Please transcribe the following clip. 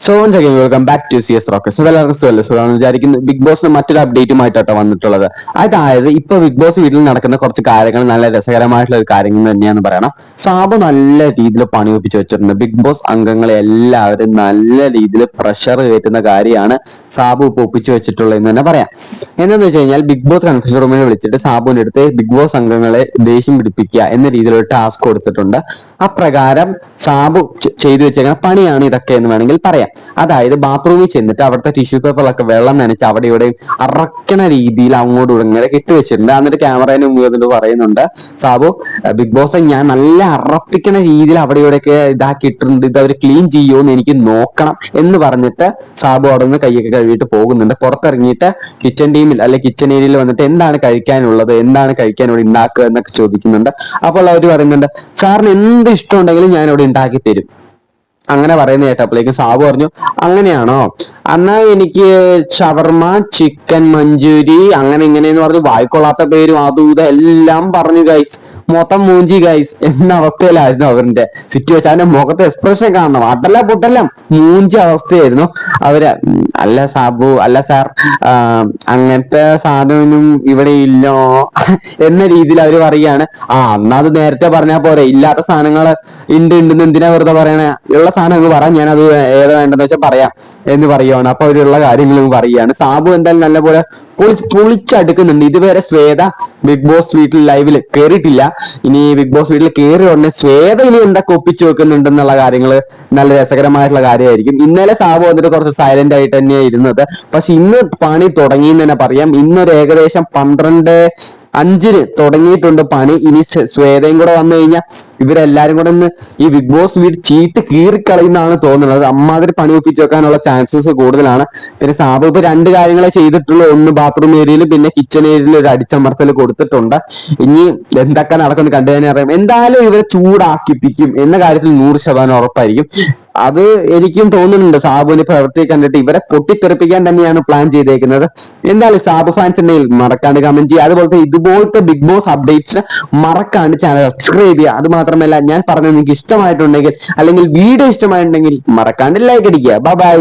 So welcome back to CS rocks. എല്ലാവർക്കും സുഖമാണെന്ന് വിചാരിക്കുന്നു. ബിഗ് ബോസിന് മറ്റൊരു അപ്ഡേറ്റുമായിട്ടോ വന്നിട്ടുള്ളത്. അതായത് ഇപ്പൊ ബിഗ് ബോസ് വീട്ടിൽ നടക്കുന്ന കുറച്ച് കാര്യങ്ങൾ നല്ല രസകരമായിട്ടുള്ള ഒരു കാര്യങ്ങൾ തന്നെയാന്ന് പറയണം. സാബു നല്ല രീതിയിൽ പണി ഒപ്പിച്ച് വെച്ചിട്ടുണ്ട്. ബിഗ് ബോസ് അംഗങ്ങളെ എല്ലാവരും നല്ല രീതിയിൽ പ്രഷർ കയറ്റുന്ന കാര്യമാണ് സാബു ഇപ്പൊ ഒപ്പിച്ചു വെച്ചിട്ടുള്ളത് എന്ന് തന്നെ പറയാം. എന്താന്ന് വെച്ച് കഴിഞ്ഞാൽ ബിഗ് ബോസ് കൺഫ്യൂഷൻ റൂമിനെ വിളിച്ചിട്ട് സാബുവിന്റെ അടുത്ത് ബിഗ് ബോസ് അംഗങ്ങളെ ദേഷ്യം പിടിപ്പിക്കുക എന്ന രീതിയിലൊരു ടാസ്ക് കൊടുത്തിട്ടുണ്ട്. അപ്രകാരം സാബു ചെയ്തു വെച്ചേക്കുന്ന പണിയാണ് ഇതൊക്കെ എന്ന് വേണമെങ്കിൽ പറയാം. അതായത് ബാത്റൂമിൽ ചെന്നിട്ട് അവിടുത്തെ ടിഷ്യൂ പേപ്പറിലൊക്കെ വെള്ളം നനച്ച് അവിടെ ഇവിടെ അറക്കണ രീതിയിൽ അങ്ങോട്ടും ഇങ്ങനെ കെട്ടിവെച്ചിട്ടുണ്ട്. എന്നിട്ട് ക്യാമറേനെ മുന്നിൽ പറയുന്നുണ്ട്, സാബു ബിഗ് ബോസ് ഞാൻ നല്ല അറപ്പിക്കണ രീതിയിൽ അവിടെ ഇവിടെയൊക്കെ ഇതാക്കിയിട്ടുണ്ട്, ഇത് അവർ ക്ലീൻ ചെയ്യുമോന്ന് എനിക്ക് നോക്കണം എന്ന് പറഞ്ഞിട്ട് സാബു അവിടെ നിന്ന് കൈയൊക്കെ കഴുകിയിട്ട് പോകുന്നുണ്ട്. പുറത്തിറങ്ങിയിട്ട് കിച്ചൺ ടീമിൽ അല്ലെ കിച്ചൺ ഏരിയയിൽ വന്നിട്ട് എന്താണ് കഴിക്കാനുള്ളത്, എന്താണ് കഴിക്കാൻ ഇവിടെ ഉണ്ടാക്കുക എന്നൊക്കെ ചോദിക്കുന്നുണ്ട്. അപ്പോൾ അവർ പറയുന്നുണ്ട്, സാറിന് എന്ത് ഇഷ്ടമുണ്ടെങ്കിലും ഞാൻ ഇവിടെ ഉണ്ടാക്കി തരും. അങ്ങനെ പറയുന്ന കേട്ടപ്പോഴേക്കും സാബു പറഞ്ഞു, അങ്ങനെയാണോ, എന്നാ എനിക്ക് ഷവർമ, ചിക്കൻ മഞ്ചൂരി, അങ്ങനെ ഇങ്ങനെയെന്ന് പറഞ്ഞു വായിക്കൊള്ളാത്ത പേരും അതും ഇതെല്ലാം പറഞ്ഞു ഗൈസ്. മൊത്തം മൂഞ്ചി ഗൈസ് എന്ന അവസ്ഥയിലായിരുന്നു അവരുടെ സിറ്റുവേഷൻ. അതിന്റെ മുഖത്തെ എക്സ്പ്രഷൻ കാണണം, അടല്ല പൊട്ടെല്ലാം മൂഞ്ചി അവസ്ഥയായിരുന്നു അവര്. അല്ല സാബു, അല്ല സാർ, അങ്ങനത്തെ സാധനമൊന്നും ഇവിടെ ഇല്ലോ എന്ന രീതിയിൽ അവര് പറയാണ്. എന്നാ അത് നേരത്തെ പറഞ്ഞാൽ പോരെ, ഇല്ലാത്ത സാധനങ്ങൾ ഉണ്ടെന്ന് എന്തിനാ വെറുതെ പറയണേ, ഉള്ള സാധനങ്ങൾ പറയാം, ഞാനത് ഏതാ വേണ്ടെന്ന് വെച്ചാൽ പറയാം എന്ന് പറയുവാണ്. അപ്പൊ അവരുള്ള കാര്യങ്ങളും പറയുകയാണ്. സാബു എന്തായാലും നല്ലപോലെ പൊളിച്ചടുക്കുന്നുണ്ട്. ഇതുവരെ ശ്വേത ബിഗ് ബോസ് വീട്ടിൽ ലൈവിൽ കയറിയിട്ടില്ല. ഇനി ബിഗ് ബോസ് വീട്ടിൽ കയറി ഉടനെ ശ്വേത ഇനി എന്തൊക്കെ ഒപ്പിച്ചു വെക്കുന്നുണ്ടെന്നുള്ള കാര്യങ്ങൾ നല്ല രസകരമായിട്ടുള്ള കാര്യമായിരിക്കും. ഇന്നലെ സാബു വന്നിട്ട് കുറച്ച് സൈലന്റ് ആയിട്ട് തന്നെയാണ് ഇരുന്നത്. പക്ഷെ ഇന്ന് പണി തുടങ്ങി എന്ന് തന്നെ പറയാം. ഇന്നൊരു ഏകദേശം 12:05 തുടങ്ങിയിട്ടുണ്ട് പണി. ഇനി ശ്വേതയും കൂടെ വന്നു കഴിഞ്ഞാൽ ഇവരെല്ലാരും കൂടെ ഒന്ന് ഈ ബിഗ് ബോസ് വീട് ചീട്ട് കീറിക്കളയുന്നതാണ് തോന്നുന്നത്. അമ്മാതിരി പണി ഒപ്പിച്ച് വെക്കാനുള്ള ചാൻസസ് കൂടുതലാണ്. പിന്നെ സാബു ഇപ്പൊ 2 കാര്യങ്ങളെ ചെയ്തിട്ടുള്ളൂ. ഒന്ന് ബാത്റൂം ഏരിയയിൽ, പിന്നെ കിച്ചൺ ഏരിയയിൽ ഒരു അടിച്ചമർത്തൽ കൊടുത്തിട്ടുണ്ട്. ഇനി എന്തൊക്കെ നടക്കുന്നു കണ്ടു തന്നെ അറിയാം. എന്തായാലും ഇവരെ ചൂടാക്കിപ്പിക്കും എന്ന കാര്യത്തിൽ 100% ഉറപ്പായിരിക്കും. അത് എനിക്കും തോന്നുന്നുണ്ട്. സാബുവിന്റെ പ്രവൃത്തി കണ്ടിട്ട് ഇവരെ പൊട്ടിത്തെറിപ്പിക്കാൻ തന്നെയാണ് പ്ലാൻ ചെയ്തേക്കുന്നത്. എന്തായാലും സാബു ഫാൻസ് ഉണ്ടെങ്കിൽ മറക്കാണ്ട് കമന്റ് ചെയ്യുക. അതുപോലത്തെ ഇതുപോലത്തെ ബിഗ് ബോസ് അപ്ഡേറ്റ്സ് മറക്കാണ്ട് ചാനൽ സബ്സ്ക്രൈബ് ചെയ്യുക. അത് മാത്രമല്ല, ഞാൻ പറഞ്ഞത് നിങ്ങൾക്ക് ഇഷ്ടമായിട്ടുണ്ടെങ്കിൽ അല്ലെങ്കിൽ വീഡിയോ ഇഷ്ടമായിട്ടുണ്ടെങ്കിൽ മറക്കാണ്ട് ലൈക്ക് അടിക്കുക. ബൈ.